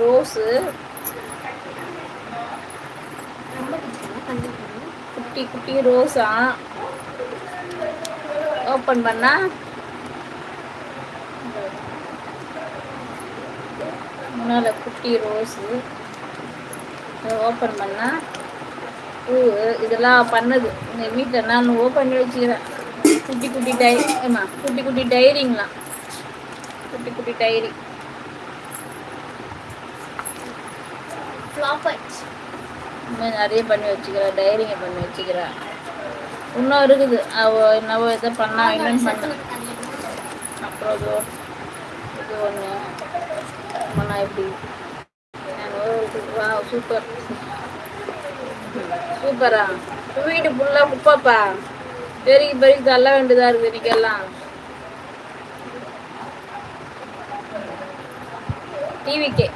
Rose குட்டி குட்டி ரோஸா open பண்ணா முன்னால் குட்டி ரோஸு ஓப்பன் பண்ணா பூ. இதெல்லாம் பண்ணது எங்கள் வீட்டில் நான் ஓப்பன் பண்ணி வச்சுக்கிறேன். குட்டி குட்டி குட்டி குட்டி டைரிங்களாம், குட்டி குட்டி டைரி. இன்னும் நிறைய பண்ணி வச்சுக்கிறேன், டைரிங்க பண்ணி வச்சுக்கிறேன். இன்னும் இருக்குது, அவள் என்னவோ எதை பண்ணா என்னன்னு பண்ண. அப்புறம் இது ஒன்று பண்ணா எப்படி சூப்பர் சூப்பரா. வீடு ஃபுல்லாக குப்பாப்பா, பெருகி பெருகி தள்ள வேண்டியதாக இருக்குது இன்னைக்கெல்லாம். டிவிக்கே